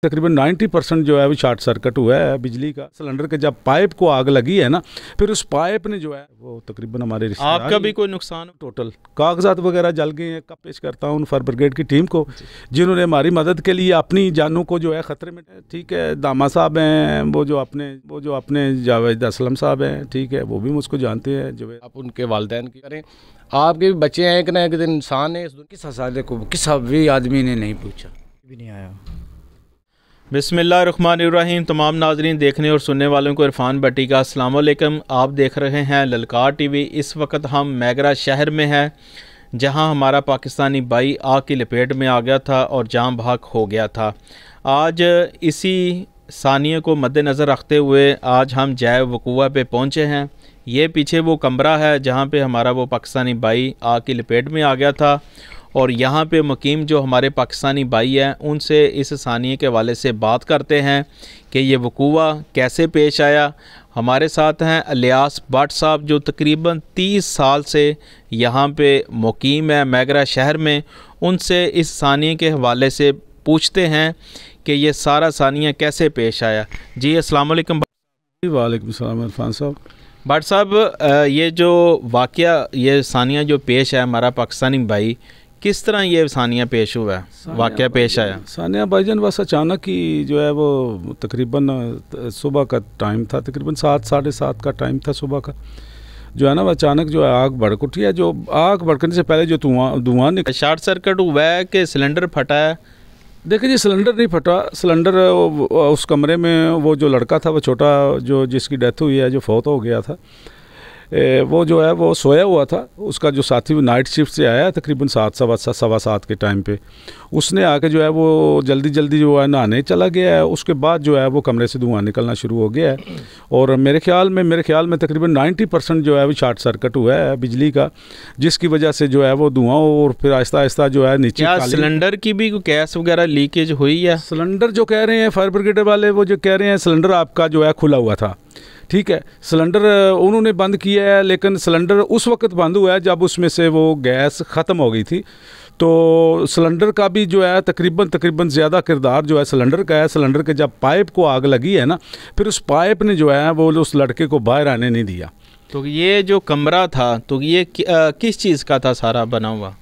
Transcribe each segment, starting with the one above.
तकरीबन 90% जो है वो शॉर्ट सर्किट हुआ है बिजली का। सिलेंडर के जब पाइप को आग लगी है ना, फिर उस पाइप ने जो है वो तकरीबन हमारे रिश्तेदार, आपका भी कोई नुकसान? टोटल कागजात वगैरह जल गए हैं। कब पेश करता हूँ फायर ब्रिगेड की टीम को, जिन्होंने हमारी मदद के लिए अपनी जानों को जो है ख़तरे में। ठीक है, दामा साहब हैं, वो जो अपने जावेद असलम साहब हैं, ठीक है, वो भी मुझको जानते हैं। जो आप उनके वालिदैन की करें, आपके भी बच्चे हैं, एक ना एक दिन इंसान है। किस हसाले को किस भी आदमी ने नहीं पूछा, भी नहीं आया। बिस्मिल्लाहिर्रहमानिर्रहीम। तमाम नाजरीन, देखने और सुनने वालों को इरफान भट्टी का अस्सलाम वालेकुम। आप देख रहे हैं ललकार टीवी। इस वक्त हम मैगरा शहर में हैं, जहां हमारा पाकिस्तानी भाई आग की लपेट में आ गया था और जाम भाग हो गया था। आज इसी सानिए को मद्देनज़र रखते हुए आज हम जय वकूआ पे पहुंचे हैं। ये पीछे वो कमरा है जहां पे हमारा वो पाकिस्तानी भाई आग की लपेट में आ गया था, और यहाँ पे मुकीम जो हमारे पाकिस्तानी भाई हैं उनसे इस सानिए के हवाले से बात करते हैं कि ये वकूआ कैसे पेश आया। हमारे साथ हैं इलियास भट्ट साहब, जो तकरीबन 30 साल से यहाँ पे मुकीम है मैगरा शहर में। उनसे इस सानिए के हवाले से पूछते हैं कि ये सारा सानिया कैसे पेश आया। जी अस्सलाम वालेकुम। वालेकुम सलाम इरफान साहब। भट्ट साहब, ये जो वाक़या, ये सानिया जो पेश है हमारा पाकिस्तानी भाई, किस तरह ये सानिया पेश हुआ है, वाक़या पेश आया? सानिया भाईजान बस अचानक ही जो है वो तकरीबन सुबह का टाइम था, तकरीबन 7 साढ़े 7 का टाइम था सुबह का। जो है ना वो अचानक जो है आग भड़क उठी है। जो आग भड़कने से पहले जो धुआं निकला, शॉर्ट सर्किट हुआ है कि सिलेंडर फटा है? देखिए जी, सिलेंडर नहीं फटा। सिलेंडर उस कमरे में वो जो लड़का था, वो छोटा जो जिसकी डेथ हुई है, जो फौत हो गया था, वो जो है वो सोया हुआ था। उसका जो साथी वो नाइट शिफ्ट से आया तकरीबन 7 सवा 7 के टाइम पे। उसने आके जो है वो जल्दी जो है नहाने चला गया है। उसके बाद जो है वो कमरे से धुआं निकलना शुरू हो गया है, और मेरे ख्याल में तकरीबन 90% जो है वो शॉर्ट सर्किट हुआ है बिजली का, जिसकी वजह से जो है वो धुआं और फिर आहिस्ता आहिस्ता जो है नीचे। क्या सिलेंडर की भी कोई गैस वगैरह लीकेज हुई है? सिलेंडर जो कह रहे हैं फायर ब्रिगेड वाले, वो जो कह रहे हैं सिलेंडर आपका जो है खुला हुआ था। ठीक है, सिलेंडर उन्होंने बंद किया है, लेकिन सिलेंडर उस वक्त बंद हुआ है जब उसमें से वो गैस ख़त्म हो गई थी। तो सिलेंडर का भी जो है तकरीबन ज़्यादा किरदार जो है सिलेंडर का है। सिलेंडर के जब पाइप को आग लगी है ना, फिर उस पाइप ने जो है वो उस लड़के को बाहर आने नहीं दिया। तो ये जो कमरा था, तो ये किस चीज़ का था सारा बना हुआ?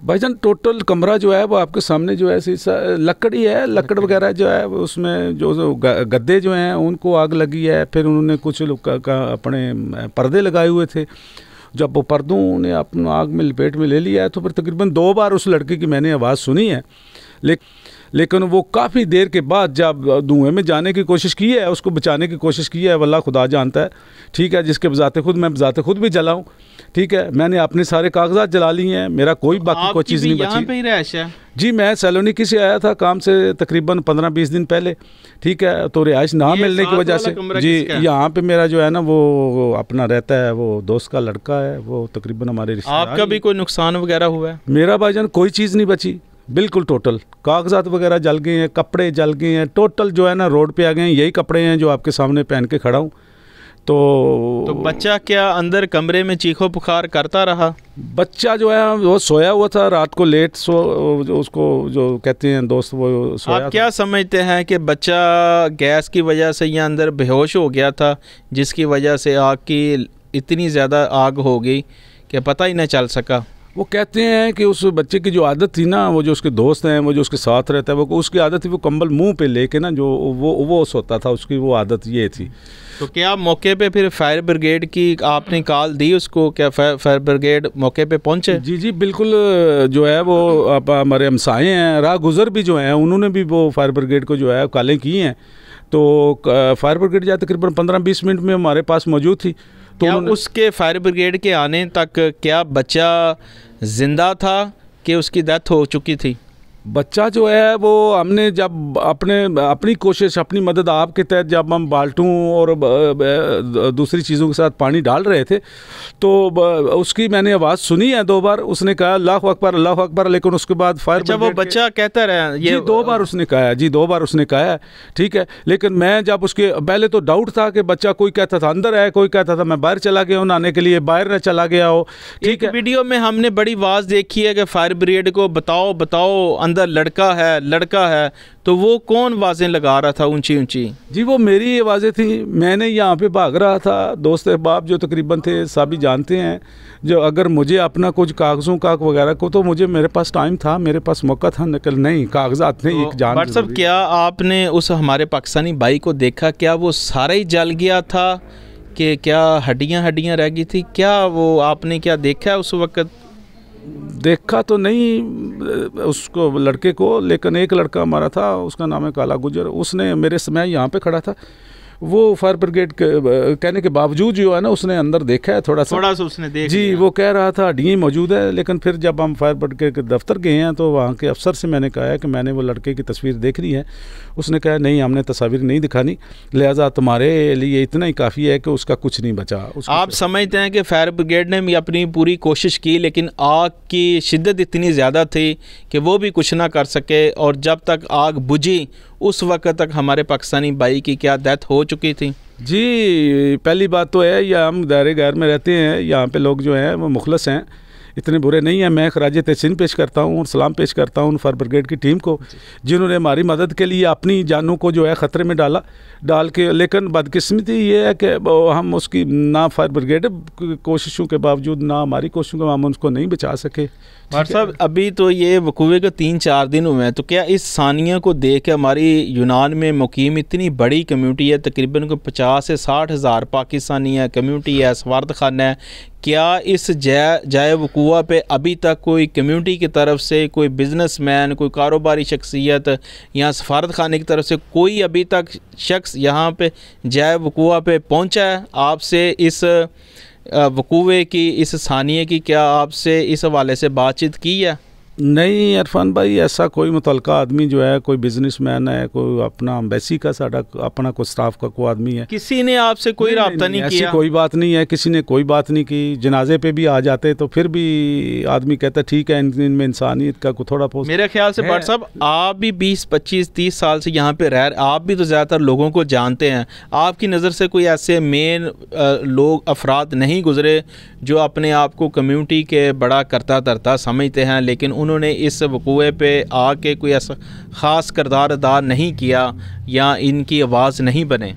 भाईजान टोटल कमरा जो है वो आपके सामने जो है लकड़ी है, लकड़ वगैरह जो है उसमें जो गद्दे जो हैं उनको आग लगी है। फिर उन्होंने कुछ लोग अपने पर्दे लगाए हुए थे, जब वो पर्दों ने अपना आग में लपेट में ले लिया है। तो फिर तकरीबन 2 बार उस लड़के की मैंने आवाज़ सुनी है, लेकिन वो काफ़ी देर के बाद जब धुएं में जाने की कोशिश की है, उसको बचाने की कोशिश की है, वल्लाह खुदा जानता है। ठीक है, जिसके बजाते खुद भी जलाऊँ। ठीक है, मैंने अपने सारे कागजात जला लिए हैं, मेरा कोई बाकी कोई चीज़ नहीं बची। यहाँ पे ही रहायश है? जी, मैं सैलोनिकी से आया था काम से तकरीबन 15-20 दिन पहले। ठीक है, तो रिहाइश ना मिलने की वजह से जी यहाँ पे मेरा जो है ना वो अपना रहता है, वो दोस्त का लड़का है, वो तकरीबन हमारे रिश्तेदार। आपका भी कोई नुकसान वगैरह हुआ है? मेरा भाईजान कोई चीज़ नहीं बची, बिल्कुल टोटल कागजात वगैरह जल गए हैं, कपड़े जल गए हैं, टोटल जो है ना रोड पे आ गए हैं। यही कपड़े हैं जो आपके सामने पहन के खड़ा हूँ। तो बच्चा क्या अंदर कमरे में चीखो पुकार करता रहा? बच्चा जो है वो सोया हुआ था रात को लेट उसको जो कहते हैं दोस्त, वो सोया। आप क्या समझते हैं कि बच्चा गैस की वजह से यहाँ अंदर बेहोश हो गया था, जिसकी वजह से आग की इतनी ज़्यादा आग हो गई कि पता ही नहीं चल सका? वो कहते हैं कि उस बच्चे की जो आदत थी ना, वो जो उसके दोस्त हैं, वो जो उसके साथ रहता है, वो उसकी आदत थी वो कंबल मुंह पे लेके ना जो वो सोता था, उसकी वो आदत ये थी। तो क्या मौके पे फिर फायर ब्रिगेड की आपने कॉल दी उसको? क्या फायर ब्रिगेड मौके पे पहुंचे? जी बिल्कुल। जो है वो हमारे हमसाए हैं, राह गुज़र भी जो हैं, उन्होंने भी वो फायर ब्रिगेड को जो है कॉलें की हैं। तो फायर ब्रिगेड जो तकरीबन 15-20 मिनट में हमारे पास मौजूद थी। तो क्या उसके फायर ब्रिगेड के आने तक क्या बच्चा ज़िंदा था कि उसकी डेथ हो चुकी थी? बच्चा जो है वो हमने जब अपनी कोशिश, अपनी मदद आपके तहत जब हम बाल्टों और दूसरी चीज़ों के साथ पानी डाल रहे थे, तो उसकी मैंने आवाज़ सुनी है 2 बार। उसने कहा अल्लाहु अकबर अल्लाहु अकबर, लेकिन उसके बाद फायर। अच्छा, वो बच्चा कहता रहा ये? 2 बार उसने कहा है जी, 2 बार उसने कहा है। ठीक है, लेकिन मैं जब उसके पहले तो डाउट था कि बच्चा, कोई कहता था अंदर है, कोई कहता था मैं बाहर चला गया हूँ नहाने के लिए, बाहर न चला गया हो। ठीक है, वीडियो में हमने बड़ी आवाज़ देखी है कि फायर ब्रिगेड को बताओ अंदर लड़का है, तो वो कौन आवाज़ें लगा रहा था ऊंची ऊंची? जी वो मेरी आवाज़ें थी, मैंने यहाँ पे भाग रहा था। दोस्त अहबाब जो तकरीबन थे सभी जानते हैं, जो अगर मुझे अपना कुछ कागज़ों का वगैरह को, तो मेरे पास टाइम था, मेरे पास मौका था, निकल नहीं कागजात नहीं, एक जान। व्हाट्सअप, क्या आपने उस हमारे पाकिस्तानी भाई को देखा? क्या वो सारा ही जल गया था कि क्या हड्डियां रह गई थी? क्या वो आपने क्या देखा उस वक़्त? देखा तो नहीं उसको, लड़के को, लेकिन एक लड़का हमारा था, उसका नाम है काला गुजर, उसने मेरे समय यहाँ पे खड़ा था, वो फायर ब्रिगेड कहने के बावजूद जो है ना, उसने अंदर देखा है थोड़ा सा उसने देख जी लिया। वो कह रहा था हड्डियाँ मौजूद है, लेकिन फिर जब हम फायर ब्रिगेड के दफ्तर गए हैं तो वहाँ के अफसर से मैंने कहा है कि मैंने वो लड़के की तस्वीर देखनी है। उसने कहा नहीं, हमने तस्वीर नहीं दिखानी, लिहाजा तुम्हारे लिए इतना ही काफ़ी है कि उसका कुछ नहीं बचा। आप समझते हैं कि फायर ब्रिगेड ने भी अपनी पूरी कोशिश की, लेकिन आग की शिद्दत इतनी ज़्यादा थी कि वो भी कुछ ना कर सके, और जब तक आग बुझी उस वक्त तक हमारे पाकिस्तानी भाई की क्या डेथ हो चुकी थी? जी पहली बात तो है, या हम दायरे गैर में रहते हैं, यहाँ पे लोग जो हैं वो मुखलस हैं, इतने बुरे नहीं हैं। मैं खराज तहसीन पेश करता हूँ और सलाम पेश करता हूँ फायर ब्रिगेड की टीम को, जिन्होंने हमारी मदद के लिए अपनी जानों को जो है ख़तरे में डाल के। लेकिन बदकिस्मती ये है कि हम उसकी ना फायर ब्रिगेड कोशिशों के बावजूद, ना हमारी कोशिशों के, हम उसको नहीं बचा सके। साहब अभी तो ये वकूए को 3-4 दिन हुए हैं, तो क्या इस सानिया को देख के हमारी यूनान में मुकीम इतनी बड़ी कम्यूनिटी है, तकरीबन को 50 से 60 हज़ार पाकिस्तानी है, कम्यूनिटी है, सफारत खाना है, क्या इस जाए वकूआ पे अभी तक कोई कम्यूनिटी की तरफ से, कोई बिजनेसमैन, कोई कारोबारी शख्सियत या सफारत खाने की तरफ से कोई अभी तक शख्स यहाँ पे जाए वकूआ पे पहुँचा है? आपसे इस वकूवे की, इस सानिये की, क्या आपसे इस हवाले से बातचीत की है? नहीं इरफान भाई, ऐसा कोई मुतलका आदमी जो है, कोई बिजनेसमैन है, कोई अपना एम्बेसी का साडा अपना कोई स्टाफ का कोई आदमी है, किसी ने आपसे कोई रब्ता नहीं किया? ऐसी कोई बात नहीं है, किसी ने कोई बात नहीं की। जनाजे पे भी आ जाते तो फिर भी आदमी कहता ठीक है, इनमें इंसानियत का कोई थोड़ा बहुत। मेरे ख्याल से भट्ट साहब आप भी 20, 25, 30 साल से यहाँ पे रह, आप भी तो ज़्यादातर लोगों को जानते हैं, आपकी नज़र से कोई ऐसे मेन लोग, अफराद नहीं गुजरे जो अपने आप को कम्यूनिटी के बड़ा करता धरता समझते हैं, लेकिन उन्होंने इस वकूए पे आके कोई ऐसा ख़ास किरदार अदा नहीं किया या इनकी आवाज़ नहीं बने?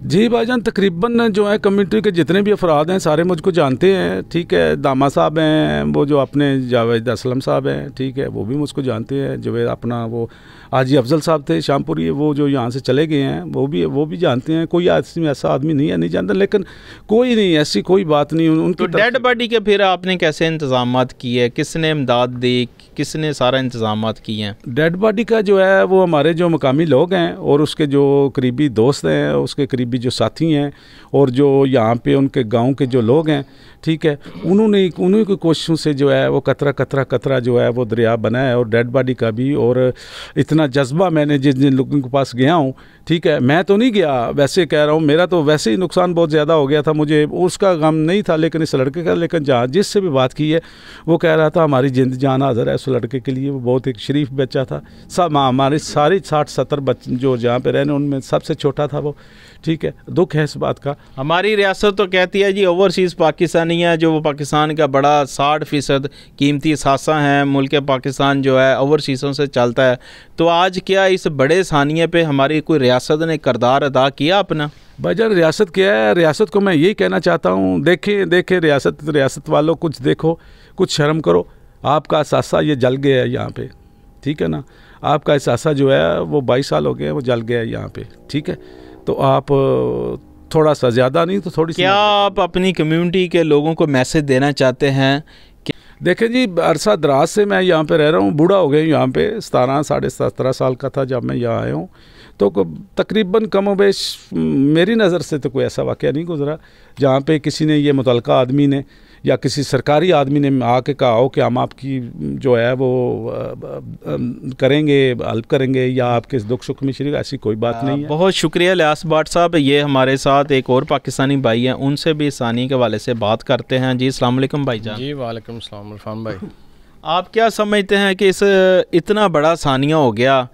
जी भाईजान, तकरीबन जो है कम्युनिटी के जितने भी अफराद हैं सारे मुझको जानते हैं, ठीक है। दामा साहब हैं, वो जो अपने जावेद असलम साहब हैं, ठीक है, वो भी मुझको जानते हैं। जो अपना वो हाजी अफजल साहब थे शामपुरी, वो जो यहाँ से चले गए हैं, वो भी जानते हैं। कोई ऐसा आदमी नहीं है नहीं जानता, लेकिन कोई नहीं, ऐसी कोई बात नहीं उनकी। तो डेड बॉडी के फिर आपने कैसे इंतजाम किए? किसने इमदाद दी? किसने सारा इंतजाम किए हैं? डेड बॉडी का जो है वो हमारे जो मकामी लोग हैं और उसके जो करीबी दोस्त हैं, उसके करीबी जो साथी हैं, और जो यहाँ पे उनके गांव के जो लोग हैं, ठीक है, उन्हीं की कोशिशों से जो है वो कतरा जो है वो दरिया बना है। और डेड बॉडी का भी, और इतना जज्बा मैंने जिन लोगों के पास गया हूँ, ठीक है, मैं तो नहीं गया, वैसे कह रहा हूँ, मेरा तो वैसे ही नुकसान बहुत ज़्यादा हो गया था, मुझे उसका गम नहीं था, लेकिन इस लड़के का। लेकिन जहाँ जिससे भी बात की है वो कह रहा था हमारी जिंद जान हाज़िर है उस लड़के के लिए। वो बहुत एक शरीफ बच्चा था। सब हमारे सारे 60-70 बच्चे जो जहाँ पे रहने, उनमें सबसे छोटा था वो, ठीक है। दुख है इस बात का। हमारी रियासत तो कहती है जी ओवरसीज़ पाकिस्तानी है, जो वो पाकिस्तान का बड़ा 60% कीमती असासा है, मुल्क पाकिस्तान जो है ओवरसीज़ों से चलता है। तो आज क्या इस बड़े सानिये पे हमारी कोई रियासत ने किरदार अदा किया अपना? भाईजान रियासत क्या है, रियासत को मैं यही कहना चाहता हूँ, देखें रियासत वालों, कुछ देखो, कुछ शर्म करो। आपका असासा ये जल गया है यहाँ पे, ठीक है ना। आपका असासा जो है वो 22 साल हो गए, वो जल गया है यहाँ पे, ठीक है। तो आप थोड़ा सा ज़्यादा नहीं तो थोड़ी सी, क्या आप अपनी कम्युनिटी के लोगों को मैसेज देना चाहते हैं? देखें जी, अरसा दराज से मैं यहाँ पे रह रहा हूँ, बूढ़ा हो गया हूँ यहाँ पे, 17 साल का था जब मैं यहाँ आया हूँ। तो तकरीबन कमोबेश मेरी नज़र से तो कोई ऐसा वाक़या नहीं गुजरा जहाँ पे किसी ने, ये मुतलका आदमी ने या किसी सरकारी आदमी ने आके कहा हो कि हम आपकी जो है वो करेंगे, हेल्प करेंगे या आपके दुख सुख में शरीक। ऐसी कोई बात नहीं है। बहुत शुक्रिया लियास भट्ट साहब। ये हमारे साथ एक और पाकिस्तानी भाई हैं, उनसे भी सानी के हवाले से बात करते हैं। जी अस्सलाम वालेकुम भाईजान। जी वालेकुम सलाम इरफान भाई। आप क्या समझते हैं कि इस इतना बड़ा सानिया हो गया,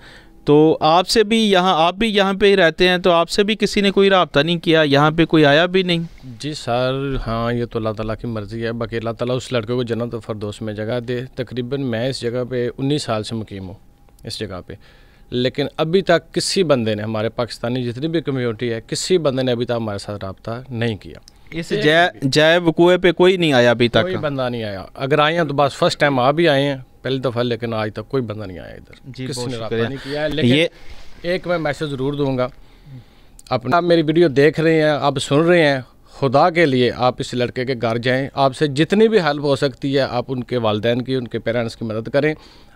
तो आपसे भी यहाँ, आप भी यहाँ पे ही रहते हैं, तो आपसे भी किसी ने कोई रब्ता नहीं किया? यहाँ पे कोई आया भी नहीं? जी सर, हाँ, ये तो अल्लाह ताला की मर्ज़ी है। बाकी अल्लाह ताला उस लड़के को जन्नत फरदौस में जगह दे। तकरीबन मैं इस जगह पे 19 साल से मुकीम हूँ। इस जगह पे, लेकिन अभी तक किसी बंदे ने, हमारे पाकिस्तानी जितनी भी कम्युनिटी है, किसी बंदे ने अभी तक हमारे साथ रब्ता नहीं किया। इस जय वकूए पे कोई नहीं आया अभी तक? कोई बंदा नहीं आया। अगर आए हैं तो बस फर्स्ट टाइम आ भी आए हैं पहली दफ़ा, लेकिन आज तक कोई बंदा नहीं आया इधर, किसी ने रब्ता नहीं किया है। लेकिन एक मैं मैसेज ज़रूर दूंगा, अपना आप मेरी वीडियो देख रहे हैं, आप सुन रहे हैं, खुदा के लिए आप इस लड़के के घर जाएं, आपसे जितनी भी हेल्प हो सकती है आप उनके वालिदैन की, उनके पेरेंट्स की मदद करें।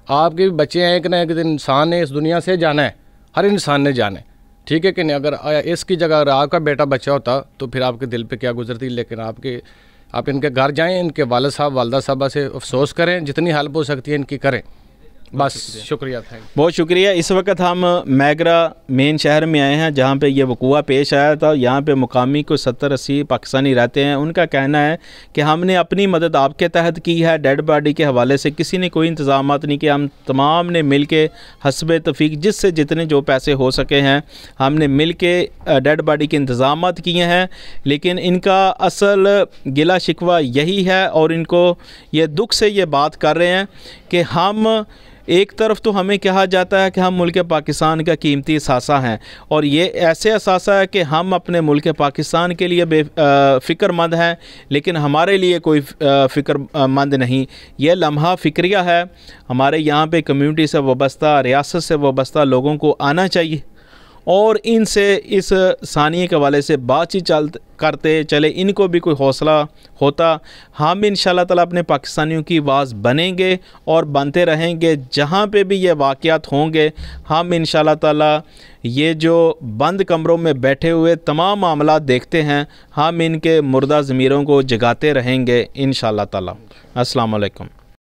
आपके भी बच्चे हैं, एक ना एक दिन इंसान ने इस दुनिया से जाना है, हर इंसान ने जाना है, ठीक है कि नहीं। अगर इसकी जगह अगर आपका बेटा बच्चा होता तो फिर आपके दिल पे क्या गुजरती। लेकिन आप इनके घर जाएं, इनके वालिद साहब वालदा साहबा से अफसोस करें, जितनी हेल्प हो सकती है इनकी करें। बस शुक्रिया, थैंक बहुत शुक्रिया। इस वक्त हम मैगरा मेन शहर में आए हैं जहाँ पे ये वकूआ पेश आया था। यहाँ पे मुकामी को 70-80 पाकिस्तानी रहते हैं। उनका कहना है कि हमने अपनी मदद आपके तहत की है, डेड बॉडी के हवाले से किसी ने कोई इंतजाम नहीं किया। हम तमाम ने मिल के हस्बे तौफीक जिससे जितने जो पैसे हो सके हैं हमने मिल के डेड बॉडी के इंतजाम किए हैं। लेकिन इनका असल गिला शिकवा यही है और इनको ये दुख से ये बात कर रहे हैं कि हम एक तरफ तो हमें कहा जाता है कि हम मुल्क पाकिस्तान का कीमती असासा हैं, और ये ऐसे असासा है कि हम अपने मुल्क पाकिस्तान के लिए फ़िक्रमंद हैं, लेकिन हमारे लिए कोई फ़िक्रमंद नहीं। ये लम्हा फ़िक्रिया है। हमारे यहाँ पे कम्युनिटी से वाबस्ता, रियासत से वाबस्ता लोगों को आना चाहिए और इनसे इस सानिए के हवाले से बातचीत करते चले, इनको भी कोई हौसला होता। हम इंशाल्लाह ताला अपने पाकिस्तानियों की आवाज़ बनेंगे और बनते रहेंगे। जहाँ पे भी ये वाक़यात होंगे हम इंशाल्लाह ताला ये जो बंद कमरों में बैठे हुए तमाम मामला देखते हैं, हम इनके मुर्दा ज़मीरों को जगाते रहेंगे इंशाल्लाह ताला। अस्सलाम वालेकुम।